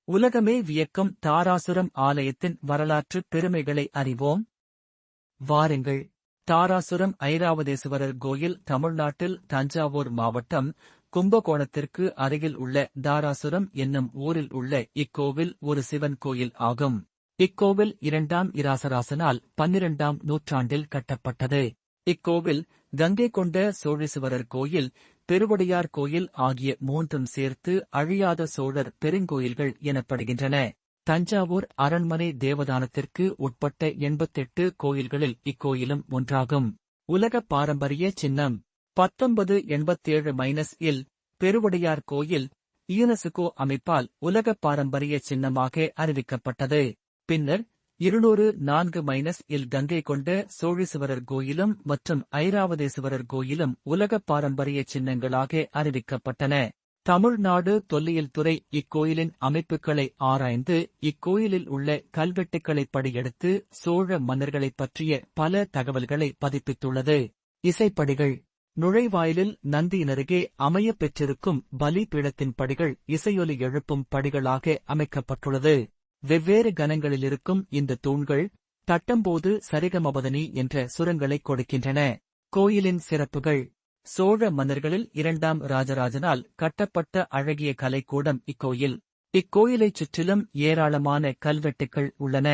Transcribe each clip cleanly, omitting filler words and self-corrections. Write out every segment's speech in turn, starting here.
உலகமே வியக்கும் தாராசுரம் ஆலயத்தின் வரலாற்று பெருமைகளை அறிவோம். வாருங்கள். தாராசுரம் ஐராவதேசுவரர் கோயில் தமிழ்நாட்டில் தஞ்சாவூர் மாவட்டம் கும்பகோணத்திற்கு அருகில் உள்ள தாராசுரம் என்னும் ஊரில் உள்ள இக்கோவில் ஒரு சிவன் கோயில் ஆகும். இக்கோவில் 2ஆம் இராசராசனால் 12ஆம் நூற்றாண்டில் கட்டப்பட்டது. இக்கோவில் கங்கை கொண்ட சோழீசுவரர் கோயில், பெருவுடையார் கோயில் ஆகிய மூன்றும் சேர்த்து அழியாத சோழர் பெருங்கோயில்கள் எனப்படுகின்றன. தஞ்சாவூர் அரண்மனை தேவதானத்திற்கு உட்பட்ட 88 கோயில்களில் இக்கோயிலும் ஒன்றாகும். உலக பாரம்பரிய சின்னம் 1987-இல் பெருவுடையார் கோயில் யுனெஸ்கோ அமைப்பால் உலக பாரம்பரிய சின்னமாக அறிவிக்கப்பட்டது. பின்னர் 204-இல் கங்கை கொண்ட சோழீசுவரர் கோயிலும் மற்றும் ஐராவதேசுவரர் கோயிலும் உலக பாரம்பரிய சின்னங்களாக அறிவிக்கப்பட்டன. தமிழ்நாடு தொல்லியல் துறை இக்கோயிலின் அமைப்புகளை ஆராய்ந்து இக்கோயிலில் உள்ள கல்வெட்டுக்களை படியெடுத்து சோழ மன்னர்களைப் பற்றிய பல தகவல்களை பதிப்பித்துள்ளது. இசைப்படிகள் நுழைவாயிலில் நந்தியினருகே அமையப் பெற்றிருக்கும் பலி பீடத்தின் படிகள் இசையொலி எழுப்பும் படிகளாக அமைக்கப்பட்டுள்ளது. வெவ்வேறு கனங்களிலிருக்கும் இந்த தூண்கள் தட்டம்போது சரிகமபதனி என்ற சுரங்களை கொடுக்கின்றன. கோயிலின் சிறப்புகள்: சோழ மன்னர்களில் 2ஆம் ராஜராஜனால் கட்டப்பட்ட அழகிய கலைக்கூடம் இக்கோயில். இக்கோயிலைச் சுற்றிலும் ஏராளமான கல்வெட்டுக்கள் உள்ளன.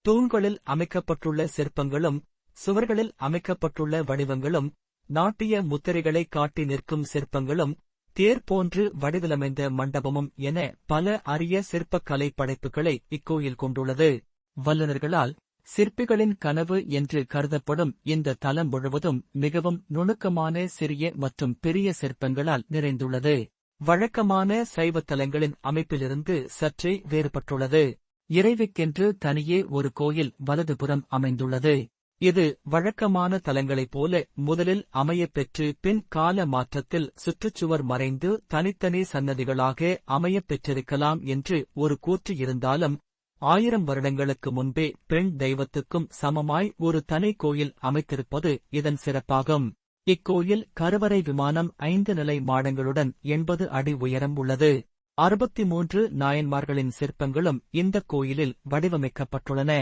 தூண்களில் அமைக்கப்பட்டுள்ள சிற்பங்களும் சுவர்களில் அமைக்கப்பட்டுள்ள வடிவங்களும் நாட்டிய முத்திரைகளை காட்டி நிற்கும் சிற்பங்களும் தேர் போன்று வடிவிலமைந்த மண்டபமும் என பல அரிய சிற்பக்கலை படைப்புகளை இக்கோயில் கொண்டுள்ளது. வல்லுநர்களால் சிற்பிகளின் கனவு என்று கருதப்படும் இந்த தலம் முழுவதும் மிகவும் நுணுக்கமான சிறிய மற்றும் பெரிய சிற்பங்களால் நிறைந்துள்ளது. வழக்கமான சைவ தலங்களின் அமைப்பிலிருந்து சற்றே வேறுபட்டுள்ளது. இறைவிக்கென்று தனியே ஒரு கோயில் வலதுபுறம் அமைந்துள்ளது. இது வழக்கமான தலங்களைப் போல முதலில் அமையப் பெற்று பின் கால மாற்றத்தில் சுற்றுச்சுவர் மறைந்து தனித்தனி சன்னதிகளாக அமையப் பெற்றிருக்கலாம் என்று ஒரு கூற்று இருந்தாலும் 1000 வருடங்களுக்கு முன்பே பெண் தெய்வத்துக்கும் சமமாய் ஒரு தனி கோயில் அமைத்திருப்பது இதன் சிறப்பாகும். இக்கோயில் கருவறை விமானம் 5 நிலை மாடங்களுடன் 80 அடி உயரம் உள்ளது. 63 நாயன்மார்களின் சிற்பங்களும் இந்த கோயிலில் வடிவமைக்கப்பட்டுள்ளன.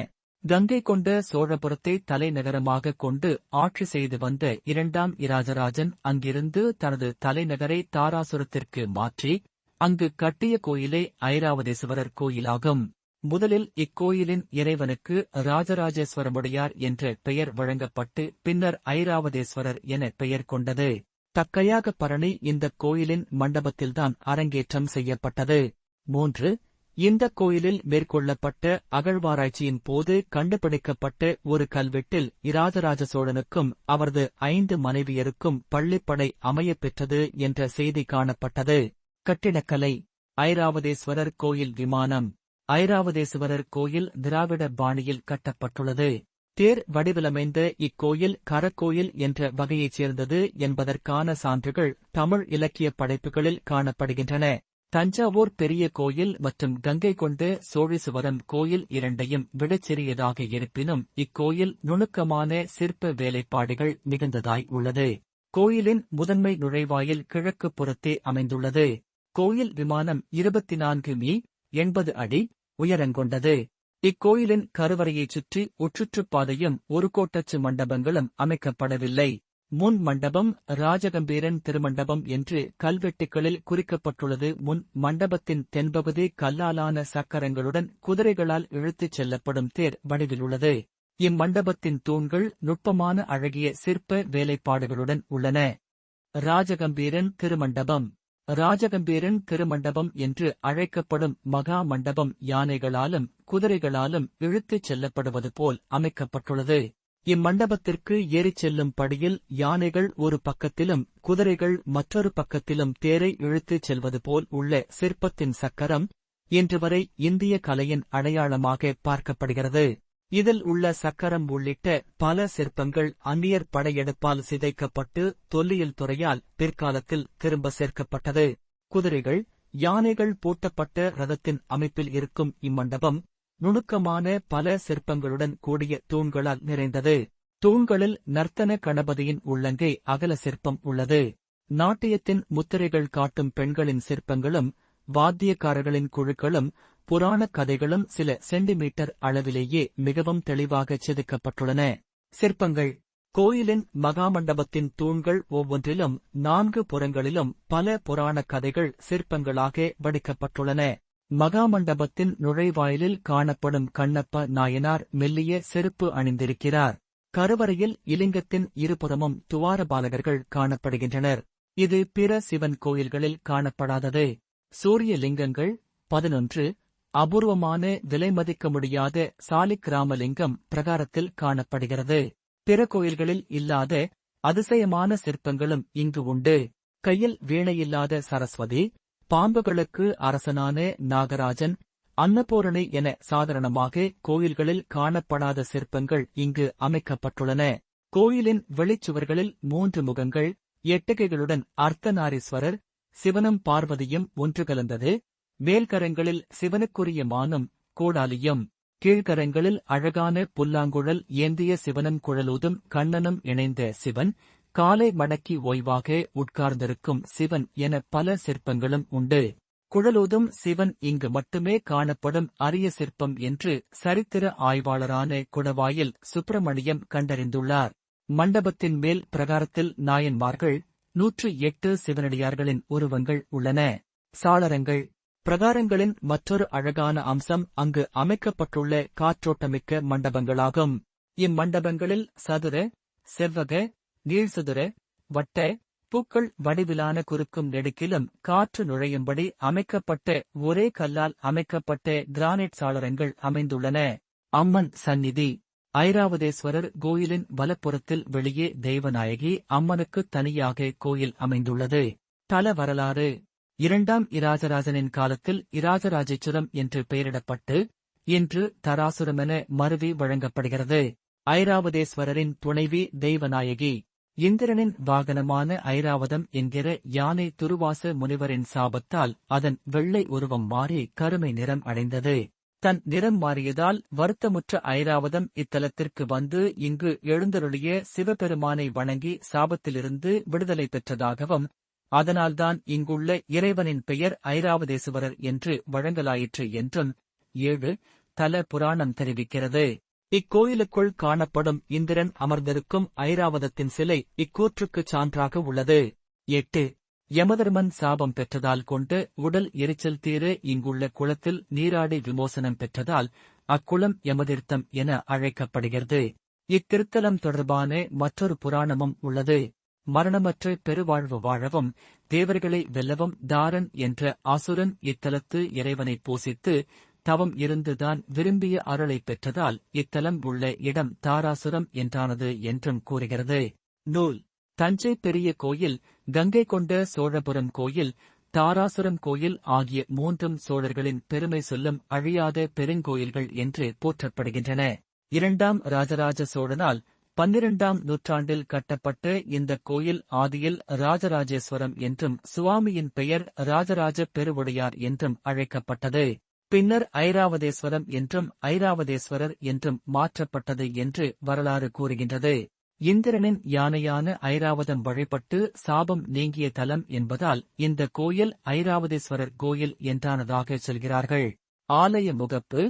கங்கை கொண்ட சோழபுரத்தை தலைநகரமாக கொண்டு ஆட்சி செய்து வந்த 2ஆம் இராஜராஜன் அங்கிருந்து தனது தலைநகரை தாராசுரத்திற்கு மாற்றி அங்கு கட்டிய கோயிலே ஐராவதேசுவரர் கோயிலாகும். முதலில் இக்கோயிலின் இறைவனுக்கு ராஜராஜேஸ்வரமுடையார் என்ற பெயர் வழங்கப்பட்டு பின்னர் ஐராவதேஸ்வரர் என பெயர் கொண்டது. தக்கையாக பரணி இந்தக் கோயிலின் மண்டபத்தில்தான் அரங்கேற்றம் செய்யப்பட்டது. 3. இந்த கோயிலில் மேற்கொள்ளப்பட்ட அகழ்வாராய்ச்சியின் போது கண்டுபிடிக்கப்பட்ட ஒரு கல்வெட்டில் இராஜராஜ சோழனுக்கும் அவரது 5 மனைவியருக்கும் பள்ளிப்படை அமையப் பெற்றது என்ற செய்தி காணப்பட்டது. கட்டிடக்கலை: ஐராவதேஸ்வரர் கோயில் விமானம். ஐராவதேசுவரர் கோயில் திராவிட பாணியில் கட்டப்பட்டுள்ளது. தேர் வடிவிலமைந்த இக்கோயில் கரக்கோயில் என்ற வகையைச் சேர்ந்தது என்பதற்கான சான்றுகள் தமிழ் இலக்கிய படைப்புகளில் காணப்படுகின்றன. தஞ்சாவூர் பெரிய கோயில் மற்றும் கங்கை கொண்ட சோழீசுவரம் கோயில் இரண்டையும் விடச் சிறியதாக இருப்பினும் இக்கோயில் நுணுக்கமான சிற்ப வேலைப்பாடுகள் மிகுந்ததாய் உள்ளது. கோயிலின் முதன்மை நுழைவாயில் கிழக்கு புறத்தே அமைந்துள்ளது. கோயில் விமானம் 24 மீ. 80 அடி உயரங்கொண்டது. இக்கோயிலின் கருவறையைச் சுற்றி உற்றுற்றுப்பாதையும் ஒரு கோட்டச்சு மண்டபங்களும் அமைக்கப்படவில்லை. முன் மண்டபம் ராஜகம்பீரன் திருமண்டபம் என்று கல்வெட்டுகளில் குறிக்கப்பட்டுள்ளது. முன் மண்டபத்தின் தென்பகுதி கல்லாலான சக்கரங்களுடன் குதிரைகளால் இழுத்துச் செல்லப்படும் தேர் வடிவிலுள்ளது. இம்மண்டபத்தின் தூண்கள் நுட்பமான அழகிய சிற்ப வேலைப்பாடுகளுடன் உள்ளன. ராஜகம்பீரன் திருமண்டபம். ராஜகம்பீரன் திருமண்டபம் என்று அழைக்கப்படும் மகா மண்டபம் யானைகளாலும் குதிரைகளாலும் இழுத்துச் செல்லப்படுவது போல் அமைக்கப்பட்டுள்ளது. இம்மண்டபத்திற்கு ஏறிச் செல்லும் படியில் யானைகள் ஒரு பக்கத்திலும் குதிரைகள் மற்றொரு பக்கத்திலும் தேரை இழுத்துச் செல்வது போல் உள்ள சிற்பத்தின் சக்கரம் இன்று வரை இந்திய கலையின் அடையாளமாக பார்க்கப்படுகிறது. இதில் உள்ள சக்கரம் உள்ளிட்ட பல சிற்பங்கள் அந்நியர் படையெடுப்பால் சிதைக்கப்பட்டு தொல்லியல் துறையால் பிற்காலத்தில் திரும்ப சேர்க்கப்பட்டது. குதிரைகள், யானைகள் பூட்டப்பட்ட ரதத்தின் அமைப்பில் இருக்கும் இம்மண்டபம் நுணுக்கமான பல சிற்பங்களுடன் கூடிய தூண்களால் நிறைந்தது. தூண்களில் நர்த்தன கணபதியின் உள்ளங்கை அகல சிற்பம் உள்ளது. நாட்டியத்தின் முத்திரைகள் காட்டும் பெண்களின் சிற்பங்களும் வாத்தியக்காரர்களின் குழுக்களும் புராணக் கதைகளும் சில சென்டிமீட்டர் அளவிலேயே மிகவும் தெளிவாக செதுக்கப்பட்டுள்ளன. சிற்பங்கள். கோயிலின் மகாமண்டபத்தின் தூண்கள் ஒவ்வொன்றிலும் 4 புறங்களிலும் பல புராணக் கதைகள் சிற்பங்களாக வடிக்கப்பட்டுள்ளன. மகாமண்டபத்தின் நுழைவாயிலில் காணப்படும் கண்ணப்ப நாயனார் மெல்லிய செருப்பு அணிந்திருக்கிறார். கருவறையில் இலிங்கத்தின் இருபுறமும் துவாரபாலகர்கள் காணப்படுகின்றனர். இது பிற சிவன் கோயில்களில் காணப்படாதது. சூரிய லிங்கங்கள். 11. அபூர்வமான விலைமதிக்க முடியாத சாலிக்கிராமலிங்கம் பிரகாரத்தில் காணப்படுகிறது. பிற கோயில்களில் இல்லாத அதிசயமான சிற்பங்களும் இங்கு உண்டு. கையில் வீணையில்லாத சரஸ்வதி, பாம்புகளுக்கு அரசனான நாகராஜன், அன்னபூரணி என சாதாரணமாக கோயில்களில் காணப்படாத சிற்பங்கள் இங்கு அமைக்கப்பட்டுள்ளன. கோயிலின் வெளிச்சுவர்களில் 3 முகங்கள், 8 கைகளுடன் அர்த்தநாரீஸ்வரர், சிவனும் பார்வதியும் ஒன்று கலந்தது. மேல்கரங்களில் சிவனுக்குரிய மானும் கோடாலியும், கீழ்கரங்களில் அழகான புல்லாங்குழல் ஏந்திய சிவனும் குழலூதும் கண்ணனும் இணைந்த சிவன், காலை மடக்கி ஓய்வாக உட்கார்ந்திருக்கும் சிவன் என பல சிற்பங்களும் உண்டு. குழலூதும் சிவன் இங்கு மட்டுமே காணப்படும் அரிய சிற்பம் என்று சரித்திர ஆய்வாளரான குடவாயில் சுப்பிரமணியம் கண்டறிந்துள்ளார். மண்டபத்தின் மேல் பிரகாரத்தில் நாயன்மார்கள், 108 சிவனடியார்களின் உருவங்கள் உள்ளன. சாளரங்கள். பிரகாரங்களின் மற்றொரு அழகான அம்சம் அங்கு அமைக்கப்பட்டுள்ள காற்றோட்டமிக்க மண்டபங்களாகும். இம்மண்டபங்களில் சதுர, செவ்வக, நீள்சதுர, வட்ட, பூக்கள் வடிவிலான குறுக்கும் நெடுக்கிலும் காற்று நுழையும்படி அமைக்கப்பட்ட ஒரே கல்லால் அமைக்கப்பட்ட கிரானைட் சாளரங்கள் அமைந்துள்ளன. அம்மன் சந்நிதி. ஐராவதேஸ்வரர் கோயிலின் வலப்புறத்தில் வெளியே தெய்வநாயகி அம்மனுக்கு தனியாக கோயில் அமைந்துள்ளது. தல வரலாறு. 2ஆம் இராஜராஜனின் காலத்தில் இராஜராஜேஸ்வரம் என்று பெயரிடப்பட்டு இன்று தராசுரமென மருவி வழங்கப்படுகிறது. ஐராவதேஸ்வரரின் துணைவி தெய்வநாயகி. இந்திரனின் வாகனமான ஐராவதம் என்கிற யானை துருவாச முனிவரின் சாபத்தால் அதன் வெள்ளை உருவம் மாறி கருமை நிறம் அடைந்தது. தன் நிறம் மாறியதால் வருத்தமுற்ற ஐராவதம் இத்தலத்திற்கு வந்து இங்கு எழுந்தருளிய சிவபெருமானை வணங்கி சாபத்திலிருந்து விடுதலை பெற்றதாகவும், அதனால்தான் இங்குள்ள இறைவனின் பெயர் ஐராவதேசுவரர் என்று வழங்கலாயிற்று என்றும் 7 தல புராணம் தெரிவிக்கிறது. இக்கோயிலுக்குள் காணப்படும் இந்திரன் அமர்ந்திருக்கும் ஐராவதத்தின் சிலை இக்கூற்றுக்குச் சான்றாக உள்ளது. 8 யமதர்மன் சாபம் பெற்றதால் கொண்டு உடல் எரிச்சல் தீர இங்குள்ள குளத்தில் நீராடி விமோசனம் பெற்றதால் அக்குளம் யமதீர்த்தம் என அழைக்கப்படுகிறது. இத்திருத்தலம் தொடர்பான மற்றொரு புராணமும் உள்ளது. மரணமற்ற பெருவாழ்வு வாழவும் தேவர்களை வெல்லவும் தாரன் என்ற அசுரன் இத்தலத்து இறைவனை பூசித்து தவம் இருந்துதான் விரும்பிய அருளை பெற்றதால் இத்தலம் உள்ள இடம் தாராசுரம் என்றானது என்றும் கூறுகிறது நூல். தஞ்சை பெரிய கோயில், கங்கை கொண்ட சோழபுரம் கோயில், தாராசுரம் கோயில் ஆகிய 3ம் சோழர்களின் பெருமை சொல்லும் அழியாத பெருங்கோயில்கள் என்று போற்றப்படுகின்றன. 2ஆம் ராஜராஜ சோழனால் 12ஆம் நூற்றாண்டில் கட்டப்பட்ட இந்த கோயில் ஆதியில் ராஜராஜேஸ்வரம் என்றும் சுவாமியின் பெயர் ராஜராஜ பெருவுடையார் என்றும் அழைக்கப்பட்டது. பின்னர் ஐராவதேஸ்வரம் என்றும் ஐராவதேஸ்வரர் என்றும் மாற்றப்பட்டது என்று வரலாறு கூறுகின்றது. இந்திரனின் யானையான ஐராவதம் வழிபட்டு சாபம் நீங்கிய தலம் என்பதால் இந்த கோயில் ஐராவதேஸ்வரர் கோயில் என்றானதாக சொல்கிறார்கள். ஆலய முகப்பு.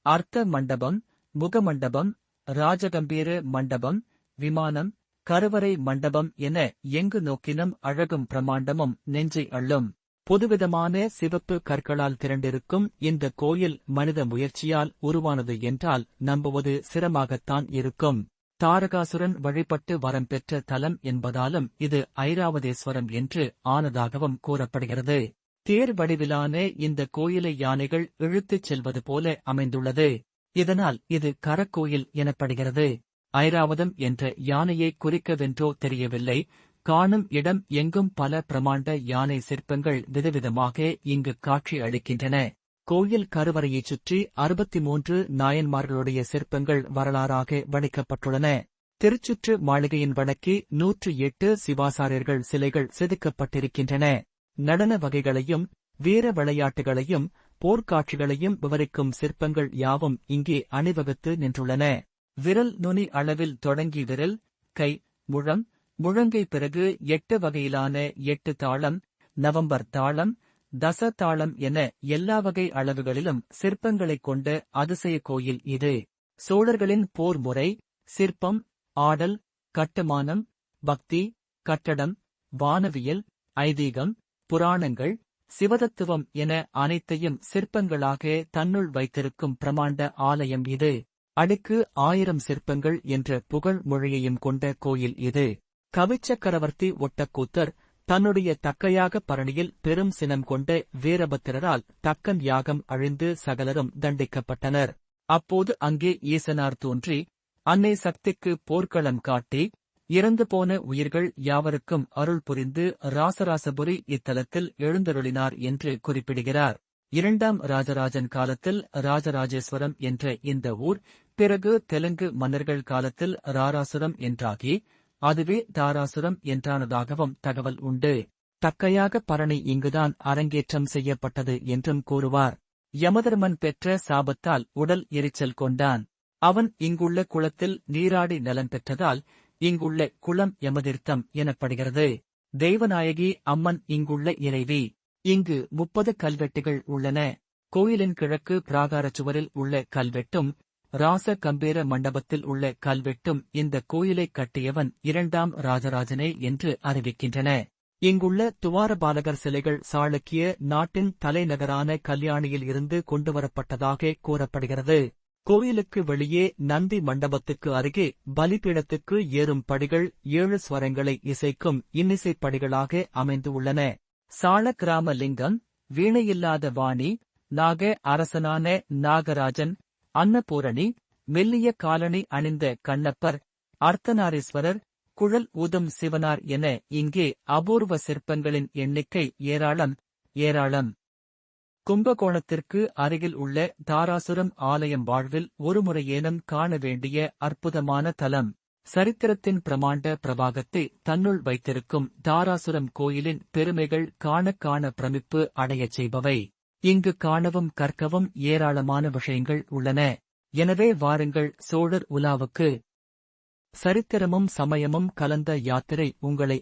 அர்த்த மண்டபம், முகமண்டபம், ராஜகம்பீர மண்டபம், விமானம், கருவறை மண்டபம் என எங்கு நோக்கினும் அழகும் பிரமாண்டமும் நெஞ்சை அள்ளும். புதுவிதமான சிவப்பு கற்களால் திரண்டிருக்கும் இந்த கோயில் மனித முயற்சியால் உருவானது என்றால் நம்புவது சிரமமாகத்தான் இருக்கும். தாரகாசுரன் வழிபட்டு வரம் பெற்ற தலம் என்பதாலும் இது ஐராவதேஸ்வரம் என்று ஆனதாகவும் கூறப்படுகிறது. தேர் வடிவிலான இந்த கோயிலை யானைகள் இழுத்துச் செல்வது போல அமைந்துள்ளது. இதனால் இது கரக்கோயில் எனப்படுகிறது. ஐராவதம் என்ற யானையை குறிக்கவென்றோ தெரியவில்லை. காணும் இடம் எங்கும் பல பிரமாண்ட யானை சிற்பங்கள் விதவிதமாக இங்கு காட்சி அளிக்கின்றன. கோயில் கருவறையைச் சுற்றி 63 நாயன்மார்களுடைய சிற்பங்கள் வரலாறாக வடிக்கப்பட்டுள்ளன. திருச்சுற்று மாளிகையின் வடக்கே 108 சிவாசாரியர்கள் சிலைகள் செதுக்கப்பட்டிருக்கின்றன. நடன வகைகளையும் வீர விளையாட்டுகளையும் போர்க்காட்சிகளையும் விவரிக்கும் சிற்பங்கள் யாவும் இங்கே அணிவகுத்து நின்றுள்ளன. விரல் நுனி அளவில் தொடங்கி விரல், கை, முழம், முழங்கை பிறகு 8 வகையிலான 8 தாளம், நவம்பர் தாளம், தசதாளம் என எல்லா வகை அளவுகளிலும் சிற்பங்களைக் கொண்ட அதிசய கோயில் இது. சோழர்களின் போர் முறை, சிற்பம், ஆடல், கட்டுமானம், பக்தி, கட்டடம், வானவியல், ஐதீகம், புராணங்கள், சிவதத்துவம் என அனைத்தையும் சிற்பங்களாக தன்னுள் வைத்திருக்கும் பிரமாண்ட ஆலயம் இது. அடுக்கு 1000 சிற்பங்கள் என்ற புகழ் மொழியையும் கொண்ட கோயில் இது. கவிச்சக்கரவர்த்தி ஒட்டக்கூத்தர் தன்னுடைய தக்கையாக பரணியில் பெரும் சினம் கொண்ட வீரபத்திரரால் தக்கன் யாகம் அழிந்து சகலரும் தண்டிக்கப்பட்டனர். அப்போது அங்கே ஈசனார் தோன்றி அன்னை சக்திக்கு போர்க்களம் காட்டி இறந்து போன உயிர்கள் யாவருக்கும் அருள் புரிந்து ராசராசபுரி இத்தலத்தில் எழுந்தருளினார் என்று குறிப்பிடுகிறார். 2ஆம் ராஜராஜன் காலத்தில் ராஜராஜேஸ்வரம் என்ற இந்த ஊர் பிறகு தெலுங்கு மன்னர்கள் காலத்தில் ராராசுரம் என்றாகி அதுவே தாராசுரம் என்றானதாகவும் தகவல் உண்டு. தக்கையாக பரணி இங்குதான் அரங்கேற்றம் செய்யப்பட்டது என்றும் கூறுவார். யமதர்மன் பெற்ற சாபத்தால் உடல் எரிச்சல் கொண்டான். அவன் இங்குள்ள குளத்தில் நீராடி நலன் பெற்றதால் இங்குள்ள குளம் யமதீர்த்தம் எனப்படுகிறது. தெய்வநாயகி அம்மன் இங்குள்ள இறைவி. இங்கு 30 கல்வெட்டுகள் உள்ளன. கோயிலின் கிழக்கு பிராகாரச் சுவரில் உள்ள கல்வெட்டும் ராச கம்பீர மண்டபத்தில் உள்ள கல்வெட்டும் இந்த கோயிலைக் கட்டியவன் 2ஆம் ராஜராஜனே என்று அறிவிக்கின்றன. இங்குள்ள துவாரபாலகர் சிலைகள் சாளுக்கிய நாட்டின் தலைநகரான கல்யாணியில் இருந்து கொண்டுவரப்பட்டதாக கூறப்படுகிறது. கோயிலுக்கு வெளியே நந்தி மண்டபத்துக்கு அருகே பலிபீடத்துக்கு ஏறும் படிகள் 7 ஸ்வரங்களை இசைக்கும் இன்னிசைப் படிகளாக அமைந்து உள்ளன. சாள கிராம லிங்கம், வீணையில்லாத வாணி, நாக அரசனான நாகராஜன், அன்னபூரணி, மெல்லிய காலணி அணிந்த கண்ணப்பர், அர்த்தநாரீஸ்வரர், குழல் ஊதும் சிவனார் என இங்கே அபூர்வ சிற்பங்களின் எண்ணிக்கை ஏராளம் ஏராளம். கும்பகோணத்திற்கு அருகில் உள்ள தாராசுரம் ஆலயம் வாழ்வில் ஒருமுறையேனும் காண வேண்டிய அற்புதமான தலம். சரித்திரத்தின் பிரமாண்ட பிரவாகத்தை தன்னுள் வைத்திருக்கும் தாராசுரம் கோயிலின் பெருமைகள் காண காண பிரமிப்பு அடையச் செய்பவை. இங்கு காணவும் கற்கவும் ஏராளமான விஷயங்கள் உள்ளன. எனவே வாருங்கள் சோழர் உலாவுக்கு. சரித்திரமும் சமயமும் கலந்த யாத்திரை உங்களை